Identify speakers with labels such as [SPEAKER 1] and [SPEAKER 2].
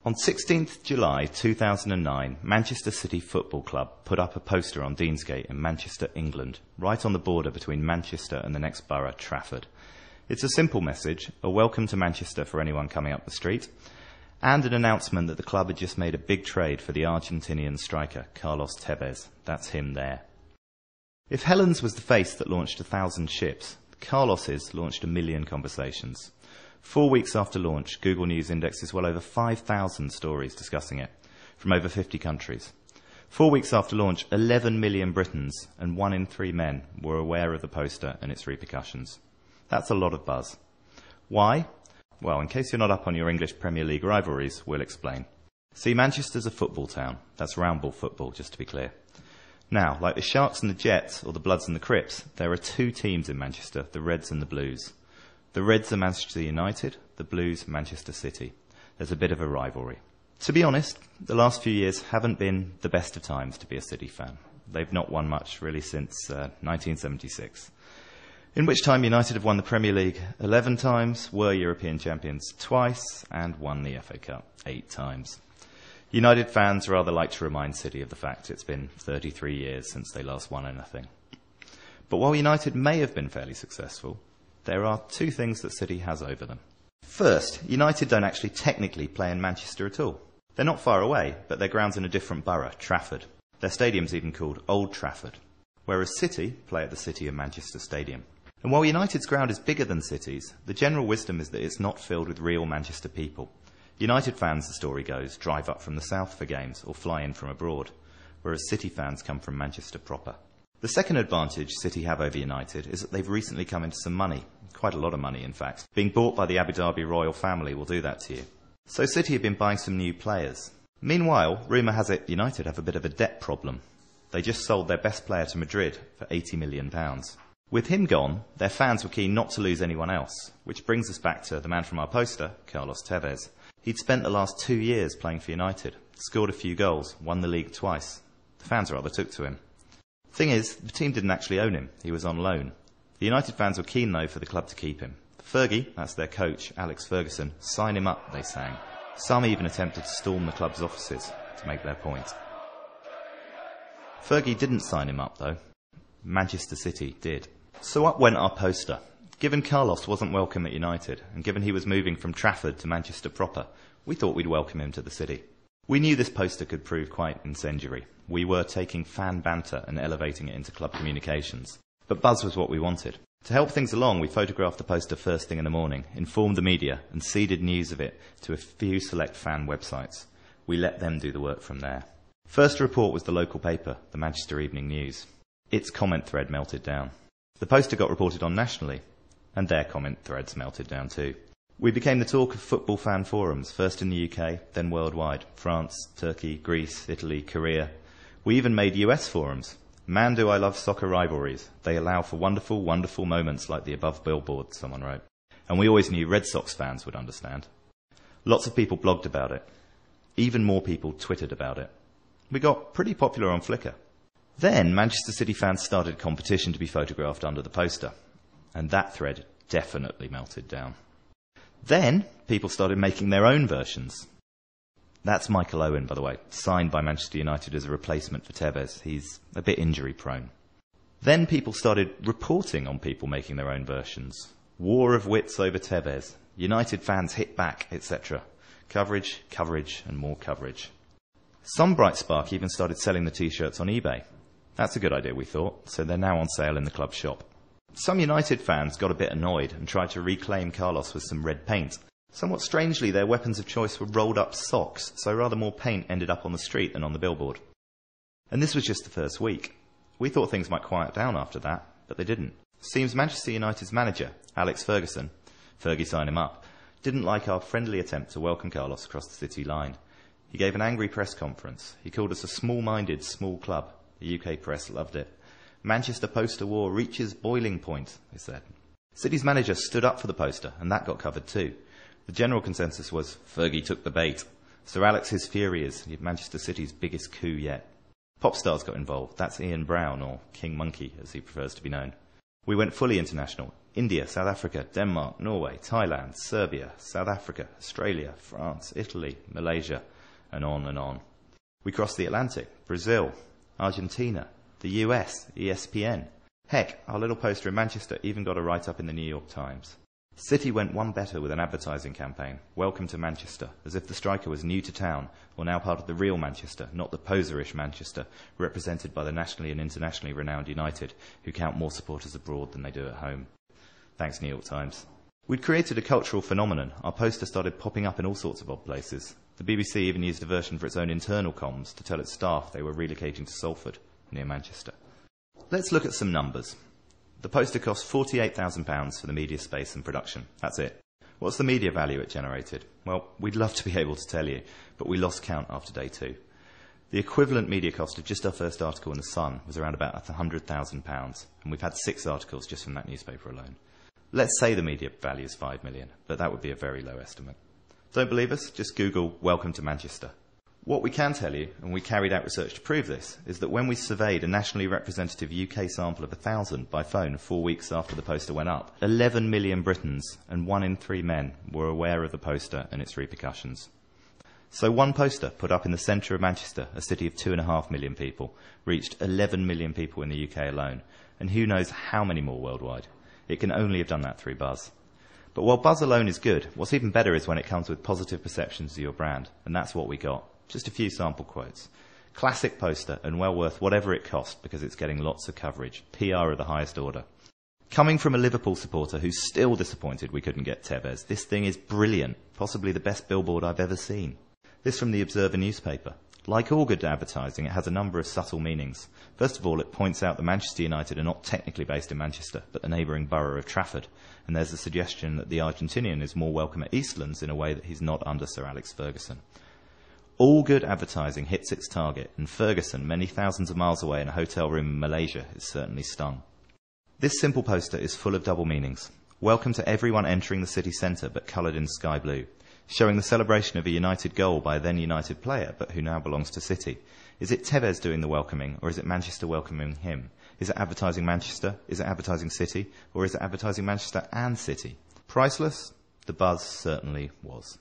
[SPEAKER 1] On 16th July 2009, Manchester City Football Club put up a poster on Deansgate in Manchester, England, right on the border between Manchester and the next borough, Trafford. It's a simple message, a welcome to Manchester for anyone coming up the street, and an announcement that the club had just made a big trade for the Argentinian striker, Carlos Tevez. That's him there. If Helen's was the face that launched 1,000 ships, Carlos's launched 1 million conversations. 4 weeks after launch, Google News indexes well over 5,000 stories discussing it, from over 50 countries. 4 weeks after launch, 11 million Britons and 1 in 3 men were aware of the poster and its repercussions. That's a lot of buzz. Why? Well, in case you're not up on your English Premier League rivalries, we'll explain. See, Manchester's a football town. That's round ball football, just to be clear. Now, like the Sharks and the Jets, or the Bloods and the Crips, there are 2 teams in Manchester, the Reds and the Blues. The Reds are Manchester United, the Blues Manchester City. There's a bit of a rivalry. To be honest, the last few years haven't been the best of times to be a City fan. They've not won much really since 1976. In which time United have won the Premier League 11 times, were European champions twice, and won the FA Cup 8 times. United fans rather like to remind City of the fact it's been 33 years since they last won anything. But while United may have been fairly successful, there are 2 things that City has over them. First, United don't actually technically play in Manchester at all. They're not far away, but their ground's in a different borough, Trafford. Their stadium's even called Old Trafford, whereas City play at the City of Manchester Stadium. And while United's ground is bigger than City's, the general wisdom is that it's not filled with real Manchester people. United fans, the story goes, drive up from the south for games or fly in from abroad, whereas City fans come from Manchester proper. The second advantage City have over United is that they've recently come into some money, quite a lot of money in fact. Being bought by the Abu Dhabi royal family will do that to you. So City have been buying some new players. Meanwhile, rumour has it United have a bit of a debt problem. They just sold their best player to Madrid for £80 million. With him gone, their fans were keen not to lose anyone else, which brings us back to the man from our poster, Carlos Tevez. He'd spent the last 2 years playing for United, scored a few goals, won the league twice. The fans rather took to him. Thing is, the team didn't actually own him. He was on loan. The United fans were keen, though, for the club to keep him. Fergie, that's their coach, Alex Ferguson, sign him up, they sang. Some even attempted to storm the club's offices to make their point. Fergie didn't sign him up, though. Manchester City did. So up went our poster. Given Carlos wasn't welcome at United, and given he was moving from Trafford to Manchester proper, we thought we'd welcome him to the city. We knew this poster could prove quite incendiary. We were taking fan banter and elevating it into club communications. But buzz was what we wanted. To help things along, we photographed the poster first thing in the morning, informed the media, and seeded news of it to a few select fan websites. We let them do the work from there. First to report was the local paper, the Manchester Evening News. Its comment thread melted down. The poster got reported on nationally, and their comment threads melted down too. We became the talk of football fan forums, first in the UK, then worldwide. France, Turkey, Greece, Italy, Korea. We even made US forums. Man, do I love soccer rivalries. They allow for wonderful, wonderful moments like the above billboard, someone wrote. And we always knew Red Sox fans would understand. Lots of people blogged about it. Even more people twittered about it. We got pretty popular on Flickr. Then Manchester City fans started a competition to be photographed under the poster. And that thread definitely melted down. Then people started making their own versions. That's Michael Owen, by the way, signed by Manchester United as a replacement for Tevez. He's a bit injury prone. Then people started reporting on people making their own versions. War of wits over Tevez. United fans hit back, etc. Coverage, coverage, and more coverage. Some bright spark even started selling the t-shirts on eBay. That's a good idea, we thought, so they're now on sale in the club shop. Some United fans got a bit annoyed and tried to reclaim Carlos with some red paint. Somewhat strangely, their weapons of choice were rolled up socks, so rather more paint ended up on the street than on the billboard. And this was just the first week. We thought things might quiet down after that, but they didn't. Seems Manchester United's manager, Alex Ferguson, Fergie signed him up, didn't like our friendly attempt to welcome Carlos across the city line. He gave an angry press conference. He called us a small-minded, small club. The UK press loved it. Manchester poster war reaches boiling point, they said. City's manager stood up for the poster, and that got covered too. The general consensus was, Fergie took the bait. Sir Alex's fury is Manchester City's biggest coup yet. Pop stars got involved. That's Ian Brown, or King Monkey, as he prefers to be known. We went fully international. India, South Africa, Denmark, Norway, Thailand, Serbia, South Africa, Australia, France, Italy, Malaysia, and on and on. We crossed the Atlantic, Brazil, Argentina, the US, ESPN. Heck, our little poster in Manchester even got a write-up in the New York Times. City went one better with an advertising campaign, Welcome to Manchester, as if the striker was new to town, or now part of the real Manchester, not the poserish Manchester, represented by the nationally and internationally renowned United, who count more supporters abroad than they do at home. Thanks, New York Times. We'd created a cultural phenomenon. Our poster started popping up in all sorts of odd places. The BBC even used a version for its own internal comms to tell its staff they were relocating to Salford, near Manchester. Let's look at some numbers. The poster cost £48,000 for the media space and production. That's it. What's the media value it generated? Well, we'd love to be able to tell you, but we lost count after day 2. The equivalent media cost of just our first article in The Sun was around about £100,000, and we've had 6 articles just from that newspaper alone. Let's say the media value is £5 million, but that would be a very low estimate. Don't believe us? Just Google Welcome to Manchester. What we can tell you, and we carried out research to prove this, is that when we surveyed a nationally representative UK sample of 1,000 by phone 4 weeks after the poster went up, 11 million Britons and 1 in 3 men were aware of the poster and its repercussions. So one poster put up in the centre of Manchester, a city of 2.5 million people, reached 11 million people in the UK alone, and who knows how many more worldwide. It can only have done that through buzz. But while buzz alone is good, what's even better is when it comes with positive perceptions of your brand, and that's what we got. Just a few sample quotes. Classic poster and well worth whatever it cost because it's getting lots of coverage. PR of the highest order. Coming from a Liverpool supporter who's still disappointed we couldn't get Tevez, this thing is brilliant, possibly the best billboard I've ever seen. This from the Observer newspaper. Like all good advertising, it has a number of subtle meanings. First of all, it points out that Manchester United are not technically based in Manchester, but the neighbouring borough of Trafford, and there's a suggestion that the Argentinian is more welcome at Eastlands in a way that he's not under Sir Alex Ferguson. All good advertising hits its target, and Ferguson, many thousands of miles away in a hotel room in Malaysia, is certainly stung. This simple poster is full of double meanings. Welcome to everyone entering the city centre, but coloured in sky blue. Showing the celebration of a United goal by a then United player, but who now belongs to City. Is it Tevez doing the welcoming, or is it Manchester welcoming him? Is it advertising Manchester? Is it advertising City? Or is it advertising Manchester and City? Priceless? The buzz certainly was.